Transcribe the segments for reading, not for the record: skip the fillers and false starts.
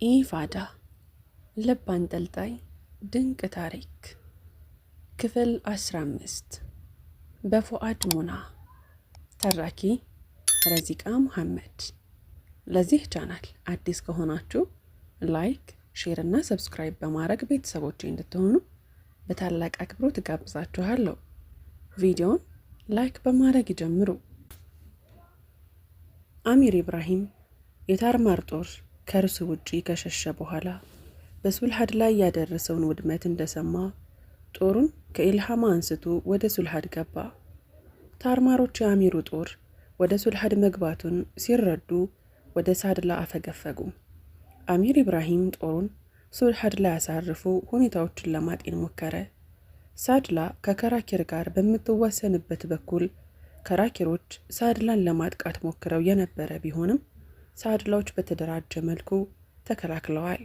ኢፋዳ ልብ አንጠልጣይ ድንቅ ታሪክ ክፍል 15 በፉአድ ሙና ተራኪ ረዚቃ መሐመድ። ለዚህ ቻናል አዲስ ከሆናችሁ ላይክ፣ ሼር እና ሰብስክራይብ በማድረግ ቤተሰቦቼ እንድትሆኑ በታላቅ አክብሮት ጋብዛችኋለሁ። ቪዲዮውን ላይክ በማድረግ ይጀምሩ። አሚር ኢብራሂም የታርማር ጦር ከእርሱ ውጪ ከሸሸ በኋላ በሱልሃድ ላይ ያደረሰውን ውድመት እንደሰማ ጦሩን ከኢልሃማ አንስቶ ወደ ሱልሃድ ገባ። ታርማሮች የአሚሩ ጦር ወደ ሱልሃድ መግባቱን ሲረዱ ወደ ሳድላ አፈገፈጉ። አሚር ኢብራሂም ጦሩን ሱልሃድ ላይ አሳርፎ ሁኔታዎችን ለማጤን ሞከረ። ሳድላ ከከራኪር ጋር በምትዋሰንበት በኩል ከራኪሮች ሳድላን ለማጥቃት ሞክረው የነበረ ቢሆንም ሳድላዎች በተደራጀ መልኩ ተከላክለዋል።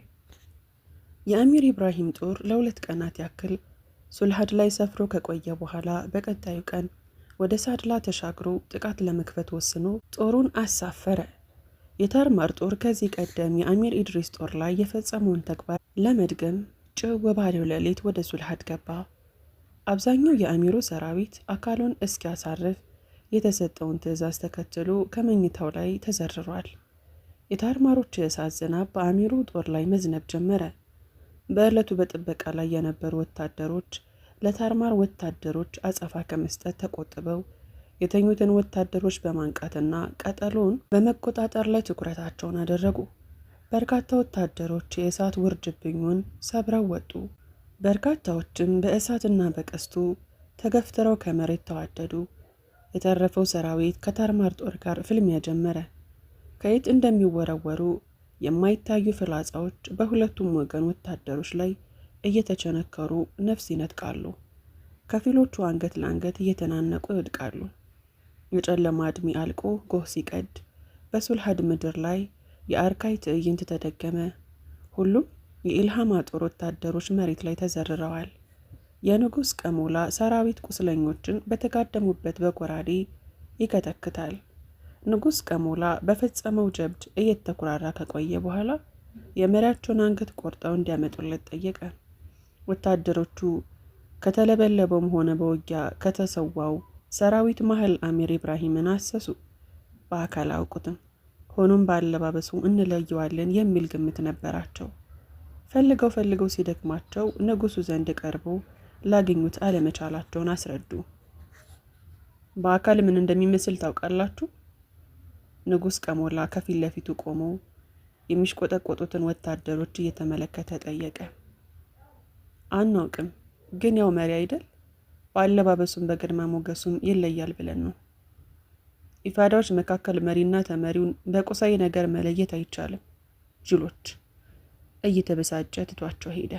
የአሚር ኢብራሂም ጦር ለ2 ቀናት ያክል ሱልሃድ ላይ ሰፍሮ ከቆየ በኋላ በቀጣዩ ቀን ወደ ሳድላ ተሻግሮ ጥቃት ለመክፈት ወስኖ ጦሩን አሳፈረ። የታርማር ጦር ከዚህ ቀደም የአሚር ኢድሪስ ጦር ላይ የፈጸመውን ተግባር ለመድገም ጭው ባለው ሌሊት ወደ ሱልሃድ ገባ። አብዛኛው የአሚሩ ሰራዊት አካሉን እስኪያሳርፍ የተሰጠውን ትዕዛዝ ተከትሎ ከመኝታው ላይ ተዘርሯል። የታርማሮች የእሳት ዝናብ በአሚሩ ጦር ላይ መዝነብ ጀመረ። በዕለቱ በጥበቃ ላይ የነበሩ ወታደሮች ለታርማር ወታደሮች አጸፋ ከመስጠት ተቆጥበው የተኙትን ወታደሮች በማንቃትና ቀጠሎን በመቆጣጠር ላይ ትኩረታቸውን አደረጉ። በርካታ ወታደሮች የእሳት ውርጅብኙን ሰብረው ወጡ። በርካታዎችም በእሳትና በቀስቱ ተገፍትረው ከመሬት ተዋደዱ። የተረፈው ሰራዊት ከታርማር ጦር ጋር ፍልሚያ ጀመረ። ከየት እንደሚወረወሩ የማይታዩ ፍላጻዎች በሁለቱም ወገን ወታደሮች ላይ እየተቸነከሩ ነፍስ ይነጥቃሉ። ከፊሎቹ አንገት ለአንገት እየተናነቁ ይወድቃሉ። የጨለማ ዕድሜ አልቆ ጎህ ሲቀድ በሱልሃድ ምድር ላይ የአርካይ ትዕይንት ተደገመ። ሁሉም የኢልሃማ ጦር ወታደሮች መሬት ላይ ተዘርረዋል። የንጉሥ ቀሞላ ሰራዊት ቁስለኞችን በተጋደሙበት በጎራዴ ይከተክታል። ንጉሥ ቀሞላ በፈጸመው ጀብድ እየተኩራራ ከቆየ በኋላ የመሪያቸውን አንገት ቆርጠው እንዲያመጡለት ጠየቀ። ወታደሮቹ ከተለበለበውም ሆነ በውጊያ ከተሰዋው ሰራዊት መሃል አሚር ኢብራሂምን አሰሱ። በአካል አውቁትም፣ ሆኖም በአለባበሱ እንለየዋለን የሚል ግምት ነበራቸው። ፈልገው ሲደክማቸው ንጉሱ ዘንድ ቀርበው ላገኙት አለመቻላቸውን አስረዱ። በአካል ምን እንደሚመስል ታውቃላችሁ? ንጉሥ ቀሞላ ከፊት ለፊቱ ቆሞ የሚሽቆጠቆጡትን ወታደሮች እየተመለከተ ጠየቀ። አናውቅም፣ ግን ያው መሪ አይደል? በአለባበሱም በግርማ ሞገሱም ይለያል ብለን ነው። ኢፋዳዎች መካከል መሪና ተመሪውን በቁሳዊ ነገር መለየት አይቻልም። ጅሎች። እየተበሳጨ ትቷቸው ሄደ።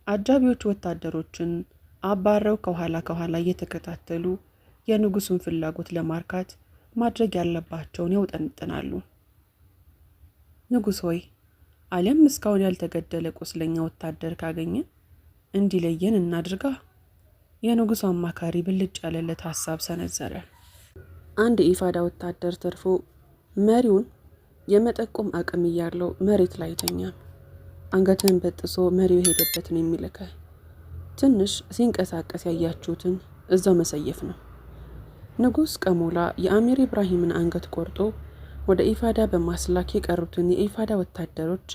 አጃቢዎች ወታደሮችን አባረው ከኋላ እየተከታተሉ የንጉሱን ፍላጎት ለማርካት ማድረግ ያለባቸውን ያውጠነጥናሉ። ንጉሥ ሆይ፣ ዓለም እስካሁን ያልተገደለ ቁስለኛ ወታደር ካገኘ እንዲለየን እናድርጋ። የንጉሱ አማካሪ ብልጭ ያለለት ሐሳብ ሰነዘረ። አንድ ኢፋዳ ወታደር ተርፎ መሪውን የመጠቆም አቅም እያለው መሬት ላይ አይተኛም። አንገትን በጥሶ መሪው የሄደበትን የሚልከ ትንሽ ሲንቀሳቀስ ያያችሁትን እዛው መሰየፍ ነው። ንጉሥ ቀሞላ የአሚር ኢብራሂምን አንገት ቆርጦ ወደ ኢፋዳ በማስላክ የቀሩትን የኢፋዳ ወታደሮች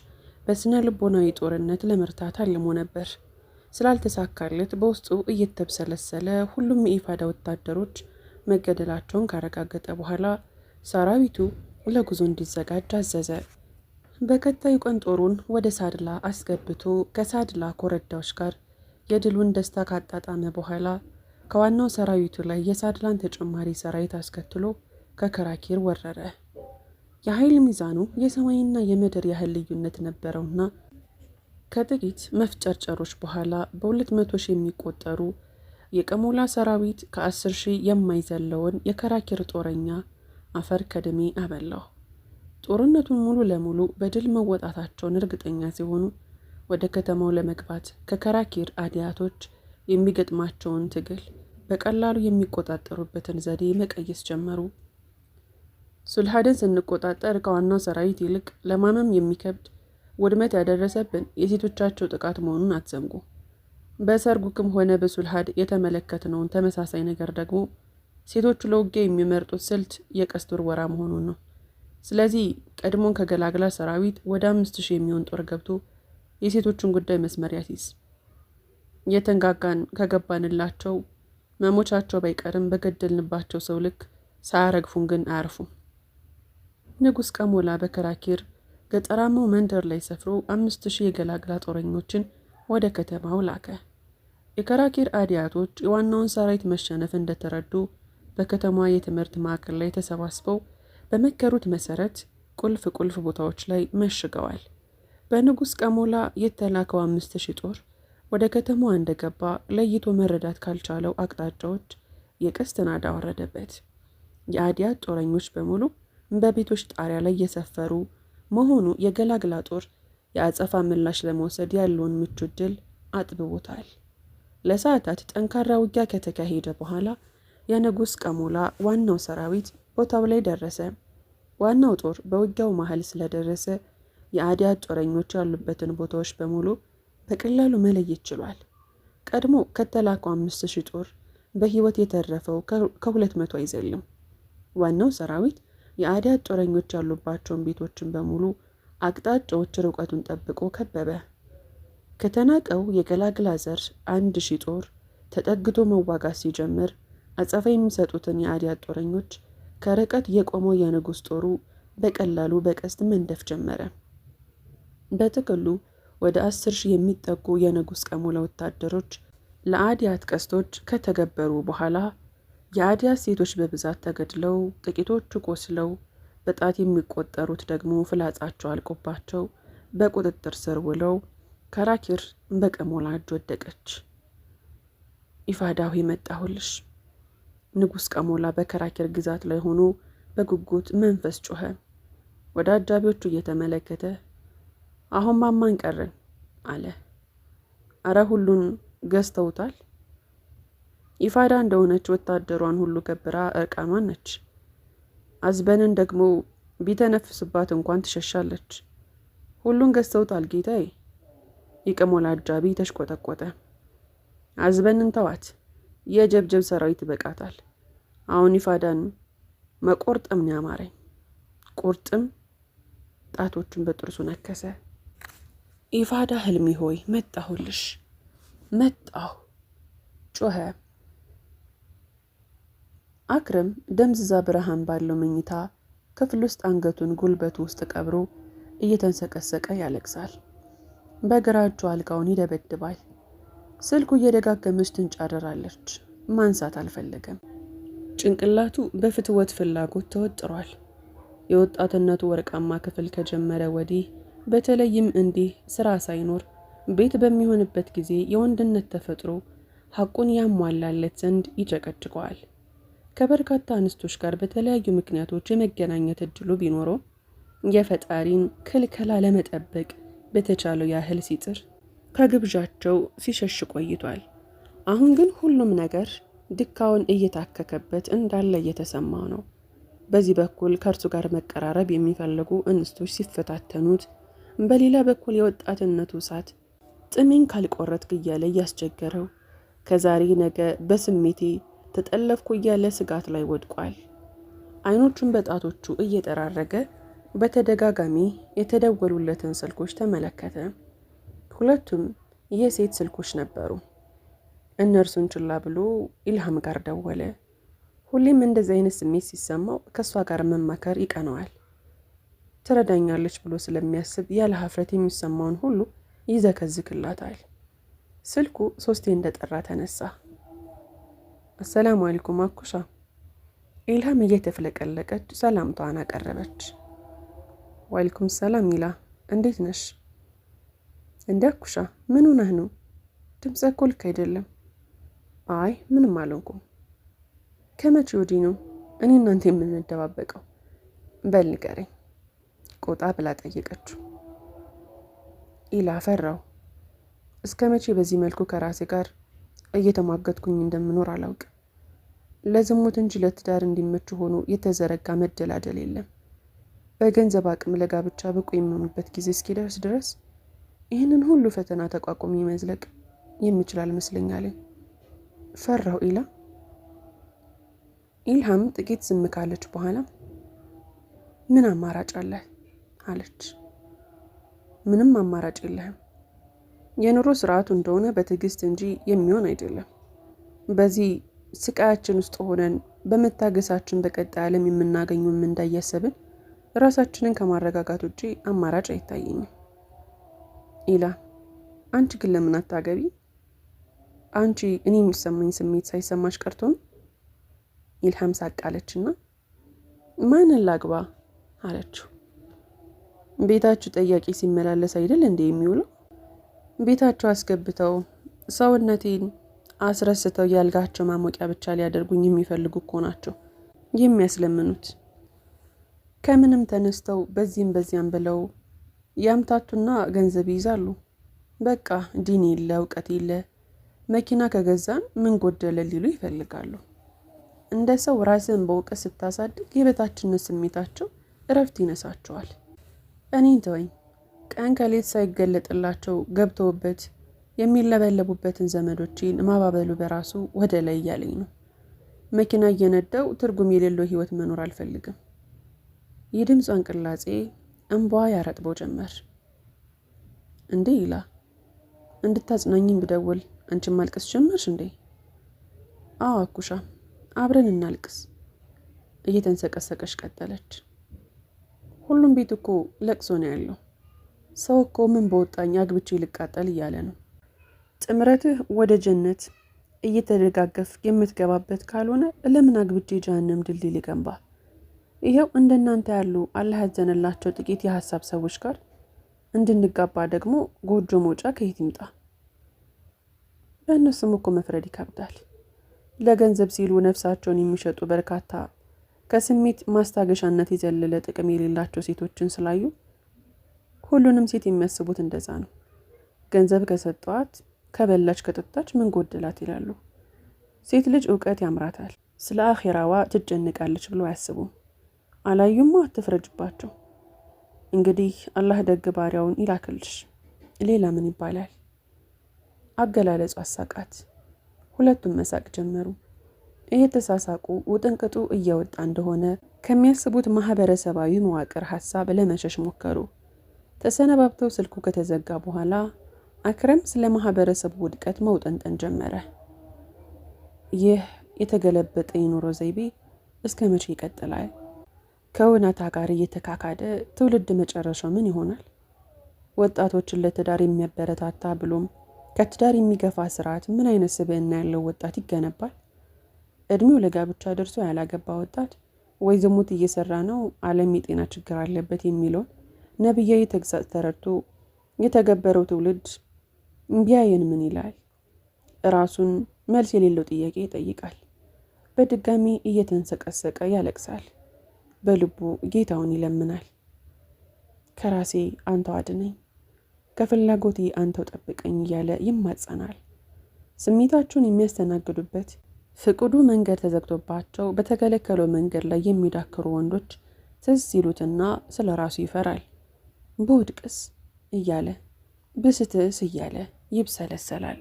በስነ ልቦናዊ ጦርነት ለመርታት አልሞ ነበር። ስላልተሳካለት በውስጡ እየተብሰለሰለ ሁሉም የኢፋዳ ወታደሮች መገደላቸውን ካረጋገጠ በኋላ ሰራዊቱ ለጉዞ እንዲዘጋጅ አዘዘ። በቀጣዩ ቀን ጦሩን ወደ ሳድላ አስገብቶ ከሳድላ ኮረዳዎች ጋር የድሉን ደስታ ካጣጣመ በኋላ ከዋናው ሰራዊቱ ላይ የሳድላን ተጨማሪ ሰራዊት አስከትሎ ከከራኪር ወረረ። የኃይል ሚዛኑ የሰማይና የምድር ያህል ልዩነት ነበረውና ከጥቂት መፍጨርጨሮች በኋላ በ200 ሺህ የሚቆጠሩ የቀሞላ ሰራዊት ከ10 ሺህ የማይዘለውን የከራኪር ጦረኛ አፈር ከድሜ አበላው። ጦርነቱን ሙሉ ለሙሉ በድል መወጣታቸውን እርግጠኛ ሲሆኑ ወደ ከተማው ለመግባት ከከራኪር አዲያቶች የሚገጥማቸውን ትግል በቀላሉ የሚቆጣጠሩበትን ዘዴ መቀየስ ጀመሩ። ሱልሃድን ስንቆጣጠር ከዋናው ሰራዊት ይልቅ ለማመም የሚከብድ ውድመት ያደረሰብን የሴቶቻቸው ጥቃት መሆኑን አትዘንጉ። በሰርጉክም ሆነ በሱልሃድ የተመለከትነውን ተመሳሳይ ነገር ደግሞ ሴቶቹ ለውጊያ የሚመርጡት ስልት የቀስት ውርወራ መሆኑን ነው። ስለዚህ ቀድሞን ከገላግላ ሰራዊት ወደ 5000 የሚሆን ጦር ገብቶ የሴቶቹን ጉዳይ መስመር ያሲዝ። የተንጋጋን ከገባንላቸው መሞቻቸው ባይቀርም በገደልንባቸው ሰው ልክ ሳያረግፉን ግን አያርፉም። ንጉሥ ቀሞላ በከራኪር ገጠራማው መንደር ላይ ሰፍሮ 5000 የገላግላ ጦረኞችን ወደ ከተማው ላከ። የከራኪር አዲያቶች የዋናውን ሰራዊት መሸነፍ እንደተረዱ በከተማዋ የትምህርት ማዕከል ላይ ተሰባስበው በመከሩት መሰረት ቁልፍ ቦታዎች ላይ መሽገዋል። በንጉሥ ቀሞላ የተላከው 5000 ጦር ወደ ከተማዋ እንደገባ ለይቶ መረዳት ካልቻለው አቅጣጫዎች የቀስት ናዳ ወረደበት። የአዲያት ጦረኞች በሙሉ በቤቶች ጣሪያ ላይ የሰፈሩ መሆኑ የገላግላ ጦር የአጸፋ ምላሽ ለመውሰድ ያለውን ምቹ ዕድል አጥብቦታል። ለሰዓታት ጠንካራ ውጊያ ከተካሄደ በኋላ የንጉሥ ቀሞላ ዋናው ሰራዊት ቦታው ላይ ደረሰ። ዋናው ጦር በውጊያው መሃል ስለደረሰ የአዲያት ጦረኞች ያሉበትን ቦታዎች በሙሉ በቀላሉ መለየት ችሏል። ቀድሞ ከተላከው 5000 ጦር በህይወት የተረፈው ከ200 አይዘልም። ዋናው ሰራዊት የአዲያት ጦረኞች ያሉባቸውን ቤቶችን በሙሉ አቅጣጫዎች ርቀቱን ጠብቆ ከበበ። ከተናቀው የገላግላ ዘር 1000 ጦር ተጠግቶ መዋጋት ሲጀምር አጸፋ የሚሰጡትን የአዲያት ጦረኞች ከርቀት የቆመው የንጉሥ ጦሩ በቀላሉ በቀስት መንደፍ ጀመረ። በጥቅሉ ወደ 10,000 የሚጠጉ የንጉሥ ቀሞላ ወታደሮች ለአዲያት ቀስቶች ከተገበሩ በኋላ የአዲያት ሴቶች በብዛት ተገድለው ጥቂቶቹ ቆስለው በጣት የሚቆጠሩት ደግሞ ፍላጻቸው አልቆባቸው በቁጥጥር ስር ውለው ከራኪር በቀሞላ እጅ ወደቀች። ኢፋዳዊ መጣሁልሽ። ንጉሥ ቀሞላ በከራኪር ግዛት ላይ ሆኖ በጉጉት መንፈስ ጮኸ። ወደ አጃቢዎቹ እየተመለከተ አሁን ማማን ቀረን አለ። አረ ሁሉን ገዝተውታል። ኢፋዳ እንደሆነች ወታደሯን ሁሉ ገብራ እርቃኗን ነች። አዝበንን ደግሞ ቢተነፍስባት እንኳን ትሸሻለች። ሁሉን ገዝተውታል ጌታዬ። የቀሞላ አጃቢ ተሽቆጠቆጠ። አዝበንን ተዋት፣ የጀብጀብ ሰራዊት ይበቃታል። አሁን ኢፋዳን መቆርጥም ነው ያማረኝ። ቁርጥም ጣቶቹን በጥርሱ ነከሰ። ኢፋዳ ህልሚ ሆይ መጣሁልሽ፣ መጣሁ ጮኸ። አክረም ደምዝዛ ብርሃን ባለው መኝታ ክፍል ውስጥ አንገቱን ጉልበቱ ውስጥ ቀብሮ እየተንሰቀሰቀ ያለቅሳል። በግራ እጁ አልጋውን ይደበድባል። ስልኩ እየደጋገመች ትንጫረራለች። ማንሳት አልፈለገም። ጭንቅላቱ በፍትወት ፍላጎት ተወጥሯል። የወጣትነቱ ወርቃማ ክፍል ከጀመረ ወዲህ በተለይም እንዲህ ስራ ሳይኖር ቤት በሚሆንበት ጊዜ የወንድነት ተፈጥሮ ሐቁን ያሟላለት ዘንድ ይጨቀጭቀዋል። ከበርካታ አንስቶች ጋር በተለያዩ ምክንያቶች የመገናኘት እድሉ ቢኖረው የፈጣሪን ክልከላ ለመጠበቅ በተቻለው ያህል ሲጥር ከግብዣቸው ሲሸሽ ቆይቷል። አሁን ግን ሁሉም ነገር ድካውን እየታከከበት እንዳለ እየተሰማ ነው። በዚህ በኩል ከእርሱ ጋር መቀራረብ የሚፈልጉ እንስቶች ሲፈታተኑት፣ በሌላ በኩል የወጣትነቱ እሳት ጥሜን ካልቆረጥክ እያለ እያስቸገረው ከዛሬ ነገ በስሜቴ ተጠለፍኩ እያለ ስጋት ላይ ወድቋል። አይኖቹን በጣቶቹ እየጠራረገ በተደጋጋሚ የተደወሉለትን ስልኮች ተመለከተ። ሁለቱም የሴት ስልኮች ነበሩ። እነርሱን ችላ ብሎ ኢልሃም ጋር ደወለ። ሁሌም እንደዚህ አይነት ስሜት ሲሰማው ከሷ ጋር መማከር ይቀነዋል። ትረዳኛለች ብሎ ስለሚያስብ ያለ ሀፍረት የሚሰማውን ሁሉ ይዘከዝክላታል። ስልኩ 3 እንደጠራ ተነሳ። አሰላሙ አለይኩም አኩሻ። ኢልሃም እየተፍለቀለቀች ሰላምታዋን አቀረበች። ወአለይኩም ሰላም ኢላ፣ እንዴት ነሽ? እንዴ አኩሻ ምን ሆነህ ነው? ድምፅህ እኮ ልክ አይደለም። አይ ምንም አልሆንኩም። ከመቼ ወዲህ ነው እኔ እናንተ የምንደባበቀው? በል ንገረኝ፣ ቆጣ ብላ ጠየቀችው። ኢላ ፈራው። እስከ መቼ በዚህ መልኩ ከራሴ ጋር እየተሟገትኩኝ እንደምኖር አላውቅም። ለዝሙት እንጂ ለትዳር እንዲመች ሆኖ የተዘረጋ መደላደል የለም። በገንዘብ አቅም ለጋብቻ ብቁ የሚሆኑበት ጊዜ እስኪደርስ ድረስ ይህንን ሁሉ ፈተና ተቋቁሚ መዝለቅ የሚችል አልመስለኛለኝ። ፈራሁ ኢላ። ኢልሃም ጥቂት ዝም ካለች በኋላ ምን አማራጭ አለ አለች። ምንም አማራጭ የለህም። የኑሮ ስርዓቱ እንደሆነ በትዕግስት እንጂ የሚሆን አይደለም። በዚህ ስቃያችን ውስጥ ሆነን በመታገሳችን በቀጣይ ዓለም የምናገኘው እንዳያሰብን ራሳችንን ከማረጋጋት ውጪ አማራጭ አይታየኝም። ኢላ፣ አንቺ ግን ለምን አታገቢ? አንቺ እኔ የሚሰማኝ ስሜት ሳይሰማሽ ቀርቶን? ኢልሃም ሳቃለችና ማንን ላግባ አለችው። ቤታችሁ ጠያቂ ሲመላለስ አይደል እንዴ የሚውለው? ቤታቸው አስገብተው ሰውነቴን አስረስተው ያልጋቸው ማሞቂያ ብቻ ሊያደርጉኝ የሚፈልጉ እኮ ናቸው የሚያስለምኑት። ከምንም ተነስተው በዚህም በዚያም ብለው ያምታቱና ገንዘብ ይይዛሉ። በቃ ዲን የለ እውቀት የለ መኪና ከገዛን ምን ጎደለ ሊሉ ይፈልጋሉ። እንደ ሰው ራስን በእውቀት ስታሳድግ የበታችነት ስሜታቸው እረፍት ይነሳቸዋል። እኔን ተወኝ። ቀን ከሌት ሳይገለጥላቸው ገብተውበት የሚለበለቡበትን ዘመዶቼን ማባበሉ በራሱ ወደ ላይ እያለኝ ነው። መኪና እየነዳው ትርጉም የሌለው ህይወት መኖር አልፈልግም። የድምጿን ቅላጼ እንቧ ያረጥበው ጀመር። እንዴ ኢላ፣ እንድታጽናኝኝ ብደውል አንቺን ማልቀስ ጀመርሽ እንዴ? አዎ አኩሻ፣ አብረን እናልቅስ እየተንሰቀሰቀሽ ቀጠለች። ሁሉም ቤት እኮ ለቅሶ ነው ያለው። ሰው እኮ ምን በወጣኝ አግብቼ ልቃጠል እያለ ነው። ጥምረትህ ወደ ጀነት እየተደጋገፍ የምትገባበት ካልሆነ ለምን አግብቼ ጀሃነም ድልድይ ልገንባ? ይሄው እንደናንተ ያሉ አላህ ያዘነላቸው ጥቂት የሀሳብ ሰዎች ጋር እንድንጋባ ደግሞ ጎጆ መውጫ ከየት ይምጣ? በእነሱም እኮ መፍረድ ይከብዳል። ለገንዘብ ሲሉ ነፍሳቸውን የሚሸጡ በርካታ ከስሜት ማስታገሻነት የዘለለ ጥቅም የሌላቸው ሴቶችን ስላዩ ሁሉንም ሴት የሚያስቡት እንደዛ ነው። ገንዘብ ከሰጧት ከበላች ከጠጣች ምን ጎደላት ይላሉ። ሴት ልጅ እውቀት ያምራታል፣ ስለ አኺራዋ ትጨነቃለች ብሎ አያስቡም። አላዩማ፣ አትፍረጅባቸው። እንግዲህ አላህ ደግ ባሪያውን ይላክልሽ። ሌላ ምን ይባላል? አገላለጹ አሳቃት። ሁለቱም መሳቅ ጀመሩ። እየተሳሳቁ ውጥንቅጡ እየወጣ እንደሆነ ከሚያስቡት ማህበረሰባዊ መዋቅር ሀሳብ ለመሸሽ ሞከሩ። ተሰነባብተው ስልኩ ከተዘጋ በኋላ አክረም ስለ ማህበረሰቡ ውድቀት መውጠንጠን ጀመረ። ይህ የተገለበጠ የኑሮ ዘይቤ እስከ መቼ ይቀጥላል? ከእውነታ ጋር እየተካካደ ትውልድ መጨረሻው ምን ይሆናል? ወጣቶችን ለትዳር የሚያበረታታ ብሎም ከትዳር የሚገፋ ስርዓት ምን አይነት ስብዕና ያለው ወጣት ይገነባል? እድሜው ለጋብቻ ደርሶ ያላገባ ወጣት ወይ ዝሙት እየሰራ ነው ዓለም የጤና ችግር አለበት የሚለውን ነብያዊ ተግሳጽ ተረድቶ የተገበረው ትውልድ ቢያየን ምን ይላል? ራሱን መልስ የሌለው ጥያቄ ይጠይቃል። በድጋሚ እየተንሰቀሰቀ ያለቅሳል። በልቡ ጌታውን ይለምናል። ከራሴ አንተው አድነኝ፣ ከፍላጎቴ አንተው ጠብቀኝ እያለ ይማጸናል። ስሜታቸውን የሚያስተናግዱበት ፍቅዱ መንገድ ተዘግቶባቸው በተከለከለው መንገድ ላይ የሚዳክሩ ወንዶች ትዝ ሲሉትና ስለ ራሱ ይፈራል። በውድቅስ እያለ ብስትስ እያለ ይብሰለሰላል።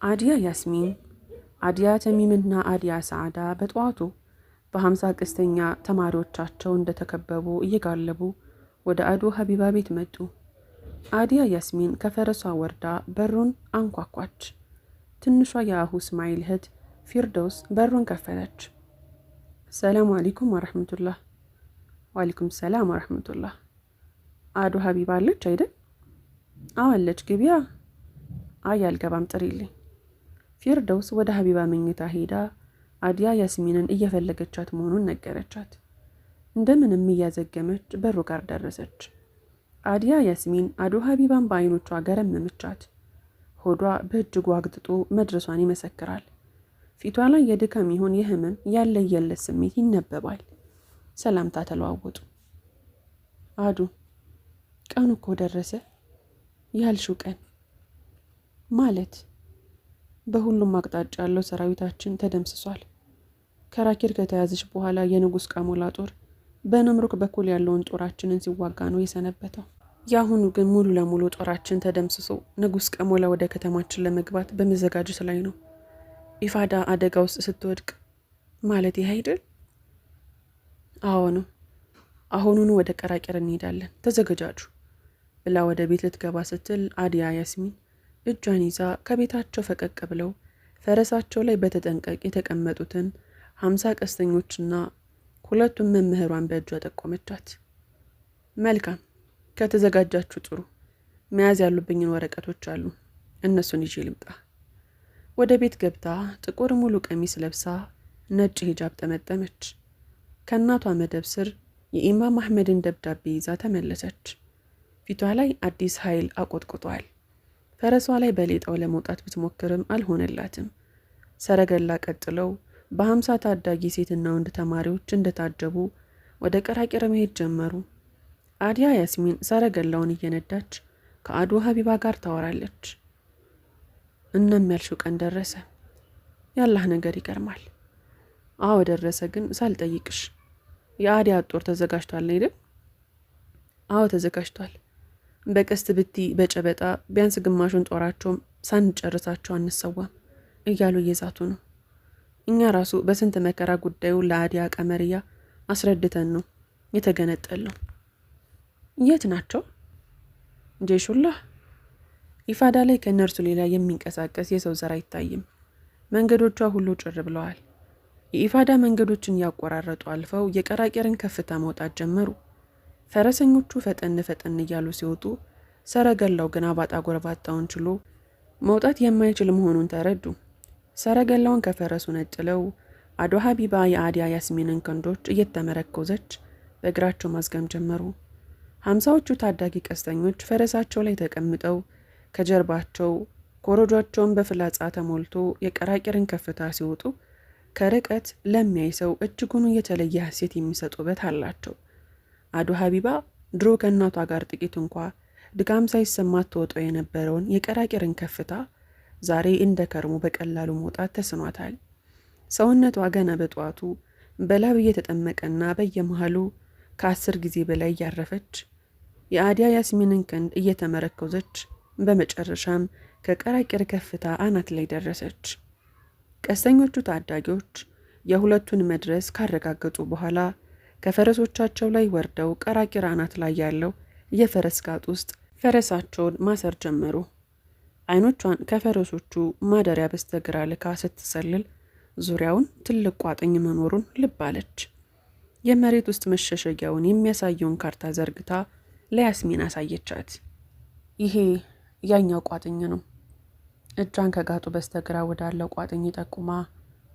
አዲያ ያስሚን፣ አዲያ ተሚምና አዲያ ሰዓዳ በጠዋቱ በ50 ቀስተኛ ተማሪዎቻቸው እንደተከበቡ እየጋለቡ ወደ አዱ ሀቢባ ቤት መጡ። አዲያ ያስሚን ከፈረሷ ወርዳ በሩን አንኳኳች። ትንሿ የአሁ እስማኤል እህት ፊርደውስ በሩን ከፈተች። ሰላሙ አለይኩም ወረሕመቱላህ። ወአለይኩም ሰላም ወረሕመቱላህ። አዱ ሀቢባ አለች አይደል? አዎ አለች፣ ግቢያ። አይ አልገባም፣ ጥሪልኝ። ፊርደውስ ወደ ሀቢባ መኝታ ሄዳ አዲያ ያስሚንን እየፈለገቻት መሆኑን ነገረቻት። እንደምንም እያዘገመች በሩ ጋር ደረሰች። አዲያ ያስሚን አዱ ሀቢባን በአይኖቿ ገረመመቻት። ሆዷ በእጅጉ አግጥጦ መድረሷን ይመሰክራል። ፊቷ ላይ የድካም ይሁን የህመም ያለየለት ስሜት ይነበባል። ሰላምታ ተለዋወጡ። አዱ፣ ቀኑ እኮ ደረሰ። ያልሽው ቀን ማለት? በሁሉም አቅጣጫ ያለው ሰራዊታችን ተደምስሷል። ከራኪር ከተያዘች በኋላ የንጉስ ቃሞላ ጦር በነምሩክ በኩል ያለውን ጦራችንን ሲዋጋ ነው የሰነበተው። የአሁኑ ግን ሙሉ ለሙሉ ጦራችን ተደምስሶ ንጉሥ ቀሞላ ወደ ከተማችን ለመግባት በመዘጋጀት ላይ ነው። ኢፋዳ አደጋ ውስጥ ስትወድቅ ማለት ይህ አይደል? አዎ ነው። አሁኑኑ ወደ ቀራቂር እንሄዳለን፣ ተዘገጃጁ ብላ ወደ ቤት ልትገባ ስትል አዲያ ያስሚን እጇን ይዛ ከቤታቸው ፈቀቅ ብለው ፈረሳቸው ላይ በተጠንቀቅ የተቀመጡትን 50 ቀስተኞችና ሁለቱም መምህሯን በእጇ ጠቆመቻት። መልካም፣ ከተዘጋጃችሁ ጥሩ። መያዝ ያሉብኝን ወረቀቶች አሉ፣ እነሱን ይዤ ልምጣ። ወደ ቤት ገብታ ጥቁር ሙሉ ቀሚስ ለብሳ ነጭ ሂጃብ ጠመጠመች። ከእናቷ መደብ ስር የኢማም አህመድን ደብዳቤ ይዛ ተመለሰች። ፊቷ ላይ አዲስ ኃይል አቆጥቁጧል። ፈረሷ ላይ በሌጣው ለመውጣት ብትሞክርም አልሆነላትም። ሰረገላ ቀጥለው በ50 ታዳጊ ሴትና ወንድ ተማሪዎች እንደታጀቡ ወደ ቀራቂር መሄድ ጀመሩ። አዲያ ያስሚን ሰረገላውን እየነዳች ከአዱ ሀቢባ ጋር ታወራለች። እናም ያልሽው ቀን ደረሰ። ያላህ ነገር ይገርማል። አዎ ደረሰ፣ ግን ሳልጠይቅሽ የአዲያ ጦር ተዘጋጅቷል አይደል? አዎ ተዘጋጅቷል። በቀስት ብቲ በጨበጣ ቢያንስ ግማሹን ጦራቸውም ሳንጨርሳቸው አንሰዋም እያሉ እየዛቱ ነው። እኛ ራሱ በስንት መከራ ጉዳዩ ለአዲያ ቀመርያ አስረድተን ነው የተገነጠልነው። የት ናቸው? ጄሹላህ ኢፋዳ ላይ ከነርሱ ሌላ የሚንቀሳቀስ የሰው ዘር አይታይም። መንገዶቿ ሁሉ ጭር ብለዋል። የኢፋዳ መንገዶችን ያቆራረጡ አልፈው የቀራቂርን ከፍታ መውጣት ጀመሩ። ፈረሰኞቹ ፈጠን ፈጠን እያሉ ሲወጡ፣ ሰረገላው ግን አባጣ ጎርባጣውን ችሎ መውጣት የማይችል መሆኑን ተረዱ። ሰረገላውን ከፈረሱ ነጥለው አዱ ሀቢባ የአዲያ ያስሚንን ክንዶች እየተመረኮዘች በእግራቸው ማዝገም ጀመሩ። 50ዎቹ ታዳጊ ቀስተኞች ፈረሳቸው ላይ ተቀምጠው ከጀርባቸው ኮረጆቸውን በፍላጻ ተሞልቶ የቀራቂርን ከፍታ ሲወጡ ከርቀት ለሚያይ ሰው እጅጉን የተለየ ሐሴት የሚሰጡበት አላቸው። አዱ ሀቢባ ድሮ ከእናቷ ጋር ጥቂት እንኳ ድጋም ሳይሰማት ተወጣው የነበረውን የቀራቂርን ከፍታ ዛሬ እንደ ከርሞ በቀላሉ መውጣት ተስኗታል። ሰውነቷ ገና በጠዋቱ በላብ እየተጠመቀና በየመሃሉ ከ10 ጊዜ በላይ ያረፈች የአዲያ ያስሚንን ክንድ እየተመረኮዘች በመጨረሻም ከቀራቂር ከፍታ አናት ላይ ደረሰች። ቀስተኞቹ ታዳጊዎች የሁለቱን መድረስ ካረጋገጡ በኋላ ከፈረሶቻቸው ላይ ወርደው ቀራቂር አናት ላይ ያለው የፈረስ ጋጥ ውስጥ ፈረሳቸውን ማሰር ጀመሩ። አይኖቿን ከፈረሶቹ ማደሪያ በስተግራ ልካ ስትሰልል ዙሪያውን ትልቅ ቋጥኝ መኖሩን ልብ አለች። የመሬት ውስጥ መሸሸጊያውን የሚያሳየውን ካርታ ዘርግታ ለያስሚን አሳየቻት። ይሄ ያኛው ቋጥኝ ነው። እጇን ከጋጡ በስተግራ ወዳለው ቋጥኝ ጠቁማ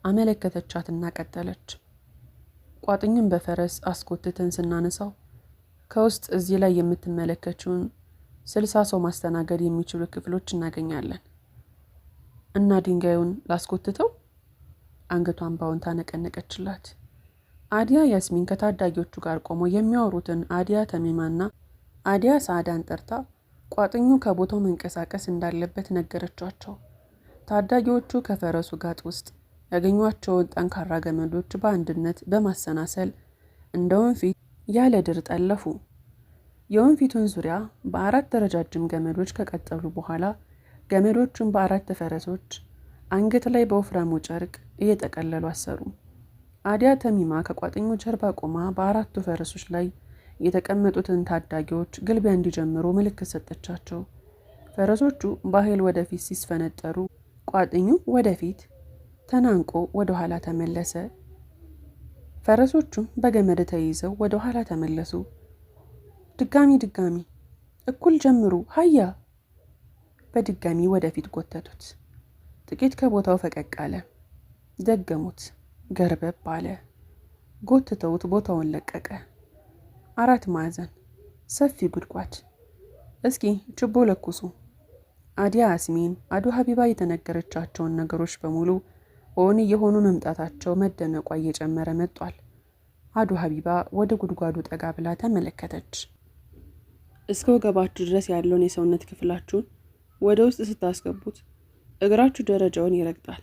አመለከተቻትና ቀጠለች። ቋጥኝን በፈረስ አስኮትተን ስናነሳው ከውስጥ እዚህ ላይ የምትመለከችውን 60 ሰው ማስተናገድ የሚችሉ ክፍሎች እናገኛለን። እና ድንጋዩን ላስኮትተው? አንገቷን ባውንታ ነቀነቀችላት። አዲያ ያስሚን ከታዳጊዎቹ ጋር ቆሞ የሚያወሩትን አዲያ ተሚማና አዲያ ሳዕዳን ጠርታ ቋጥኙ ከቦታው መንቀሳቀስ እንዳለበት ነገረቻቸው። ታዳጊዎቹ ከፈረሱ ጋጥ ውስጥ ያገኟቸውን ጠንካራ ገመዶች በአንድነት በማሰናሰል እንደ ወንፊት ያለ ድር ጠለፉ። የወንፊቱን ዙሪያ በ4 ረጃጅም ገመዶች ከቀጠሉ በኋላ ገመዶቹን በ4 ፈረሶች አንገት ላይ በወፍራሙ ጨርቅ እየጠቀለሉ አሰሩ። አዲያ ተሚማ ከቋጥኙ ጀርባ ቆማ በ4ቱ ፈረሶች ላይ የተቀመጡትን ታዳጊዎች ግልቢያ እንዲጀምሩ ምልክት ሰጠቻቸው። ፈረሶቹ በኃይል ወደፊት ሲስፈነጠሩ ቋጥኙ ወደፊት ተናንቆ ወደ ኋላ ተመለሰ። ፈረሶቹም በገመድ ተይዘው ወደ ኋላ ተመለሱ። ድጋሚ እኩል ጀምሩ፣ ሀያ! በድጋሚ ወደፊት ጎተቱት። ጥቂት ከቦታው ፈቀቅ አለ። ደገሙት፣ ገርበብ አለ። ጎትተውት ቦታውን ለቀቀ። 4 ማዕዘን ሰፊ ጉድጓድ። እስኪ ችቦ ለኩሱ። አዲያ ያስሚን አዱ ሀቢባ የተነገረቻቸውን ነገሮች በሙሉ እውን የሆኑ መምጣታቸው መደነቋ እየጨመረ መጥቷል። አዱ ሀቢባ ወደ ጉድጓዱ ጠጋ ብላ ተመለከተች። እስከ ወገባችሁ ድረስ ያለውን የሰውነት ክፍላችሁን ወደ ውስጥ ስታስገቡት እግራችሁ ደረጃውን ይረግጣል።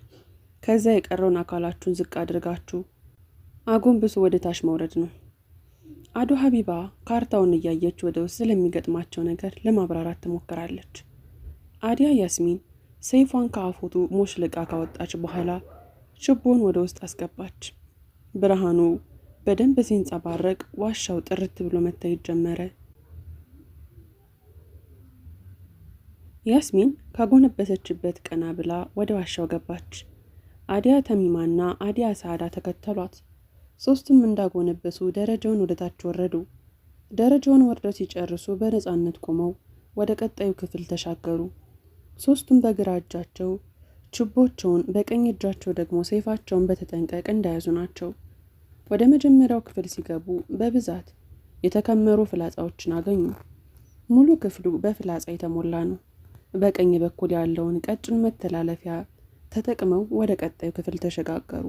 ከዛ የቀረውን አካላችሁን ዝቅ አድርጋችሁ አጎንብሱ ወደ ታች መውረድ ነው። አዱ ሀቢባ ካርታውን እያየች ወደ ውስጥ ስለሚገጥማቸው ነገር ለማብራራት ትሞክራለች። አዲያ ያስሚን ሰይፏን ከአፎቱ ሞሽልቃ ካወጣች በኋላ ችቦን ወደ ውስጥ አስገባች። ብርሃኑ በደንብ ሲንጸባረቅ ዋሻው ጥርት ብሎ መታየት ጀመረ። ያስሚን ካጎነበሰችበት ቀና ብላ ወደ ዋሻው ገባች። አዲያ ተሚማና አዲያ ሳዳ ተከተሏት። ሶስቱም እንዳጎነበሱ ደረጃውን ወደ ታች ወረዱ። ደረጃውን ወርደው ሲጨርሱ በነፃነት ቆመው ወደ ቀጣዩ ክፍል ተሻገሩ። ሶስቱም በግራ እጃቸው ችቦቸውን፣ በቀኝ እጃቸው ደግሞ ሰይፋቸውን በተጠንቀቅ እንደያዙ ናቸው። ወደ መጀመሪያው ክፍል ሲገቡ በብዛት የተከመሩ ፍላጻዎችን አገኙ። ሙሉ ክፍሉ በፍላጻ የተሞላ ነው። በቀኝ በኩል ያለውን ቀጭን መተላለፊያ ተጠቅመው ወደ ቀጣዩ ክፍል ተሸጋገሩ።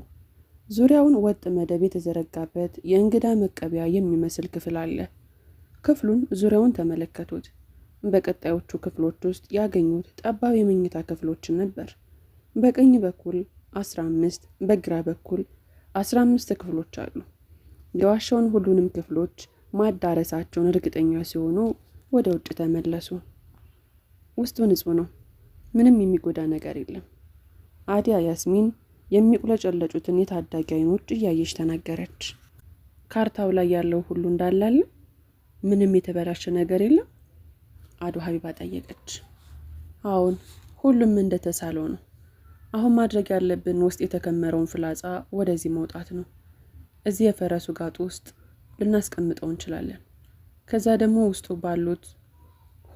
ዙሪያውን ወጥ መደብ የተዘረጋበት የእንግዳ መቀበያ የሚመስል ክፍል አለ። ክፍሉን ዙሪያውን ተመለከቱት። በቀጣዮቹ ክፍሎች ውስጥ ያገኙት ጠባብ የመኝታ ክፍሎችን ነበር። በቀኝ በኩል 15፣ በግራ በኩል 15 ክፍሎች አሉ። የዋሻውን ሁሉንም ክፍሎች ማዳረሳቸውን እርግጠኛ ሲሆኑ ወደ ውጭ ተመለሱ። ውስጡ ንጹህ ነው። ምንም የሚጎዳ ነገር የለም። አዲያ ያስሚን የሚቁለጨለጩትን የታዳጊ አይኖች እያየች ተናገረች። ካርታው ላይ ያለው ሁሉ እንዳላለ ምንም የተበላሸ ነገር የለም? አዱ ሀቢባ ጠየቀች። አዎን፣ ሁሉም እንደተሳለው ነው። አሁን ማድረግ ያለብን ውስጥ የተከመረውን ፍላጻ ወደዚህ መውጣት ነው። እዚህ የፈረሱ ጋጡ ውስጥ ልናስቀምጠው እንችላለን። ከዛ ደግሞ ውስጡ ባሉት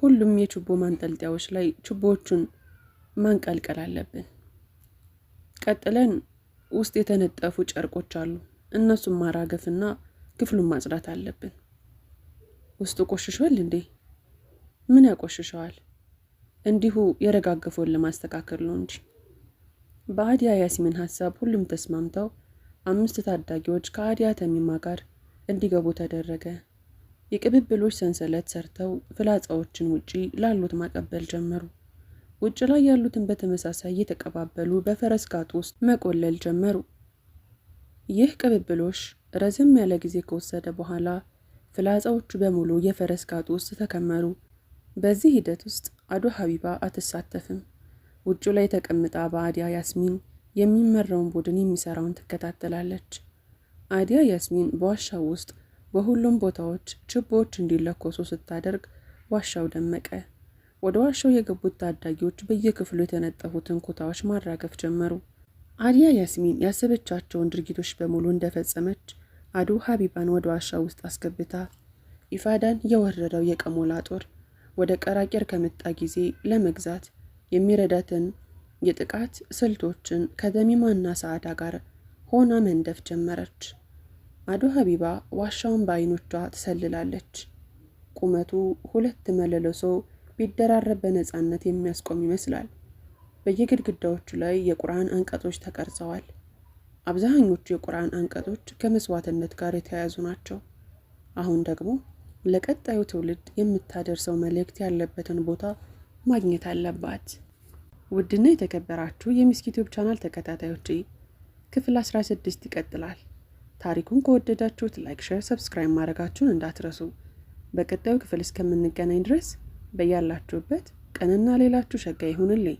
ሁሉም የችቦ ማንጠልጠያዎች ላይ ችቦዎቹን ማንቀልቀል አለብን። ቀጥለን ውስጥ የተነጠፉ ጨርቆች አሉ። እነሱን ማራገፍና ክፍሉን ማጽዳት አለብን። ውስጡ ቆሽሿል እንዴ? ምን ያቆሽሸዋል? እንዲሁ የረጋገፈውን ለማስተካከል ነው እንጂ። በአዲያ ያስሚን ሀሳብ ሁሉም ተስማምተው 5 ታዳጊዎች ከአዲያ ተሚማ ጋር እንዲገቡ ተደረገ። የቅብብሎች ሰንሰለት ሰርተው ፍላጻዎችን ውጪ ላሉት ማቀበል ጀመሩ። ውጭ ላይ ያሉትን በተመሳሳይ እየተቀባበሉ በፈረስ ጋጡ ውስጥ መቆለል ጀመሩ። ይህ ቅብብሎሽ ረዘም ያለ ጊዜ ከወሰደ በኋላ ፍላጻዎቹ በሙሉ የፈረስ ጋጡ ውስጥ ተከመሩ። በዚህ ሂደት ውስጥ አዱ ሀቢባ አትሳተፍም። ውጭ ላይ ተቀምጣ በአዲያ ያስሚን የሚመራውን ቡድን የሚሰራውን ትከታተላለች። አዲያ ያስሚን በዋሻው ውስጥ በሁሉም ቦታዎች ችቦዎች እንዲለኮሱ ስታደርግ ዋሻው ደመቀ። ወደ ዋሻው የገቡት ታዳጊዎች በየክፍሉ የተነጠፉትን ኩታዎች ማራገፍ ጀመሩ። አዲያ ያስሚን ያሰበቻቸውን ድርጊቶች በሙሉ እንደፈጸመች አዱ ሀቢባን ወደ ዋሻው ውስጥ አስገብታ ኢፋዳን የወረደው የቀሞላ ጦር ወደ ቀራቄር ከመጣ ጊዜ ለመግዛት የሚረዳትን የጥቃት ስልቶችን ከተሚማና ሰዓዳ ጋር ሆና መንደፍ ጀመረች። አዱ ሀቢባ ዋሻውን በአይኖቿ ትሰልላለች። ቁመቱ 2 መለለሶ ቢደራረብ በነፃነት የሚያስቆም ይመስላል። በየግድግዳዎቹ ላይ የቁርአን አንቀጾች ተቀርጸዋል። አብዛኞቹ የቁርአን አንቀጾች ከመስዋዕትነት ጋር የተያያዙ ናቸው። አሁን ደግሞ ለቀጣዩ ትውልድ የምታደርሰው መልእክት ያለበትን ቦታ ማግኘት አለባት። ውድና የተከበራችሁ የሚስኪ ዩቲዩብ ቻናል ተከታታዮች ክፍል 16 ይቀጥላል። ታሪኩን ከወደዳችሁት ላይክ፣ ሼር፣ ሰብስክራይብ ማድረጋችሁን እንዳትረሱ። በቀጣዩ ክፍል እስከምንገናኝ ድረስ በያላችሁበት ቀንና ሌላችሁ ሸጋ ይሁንልኝ።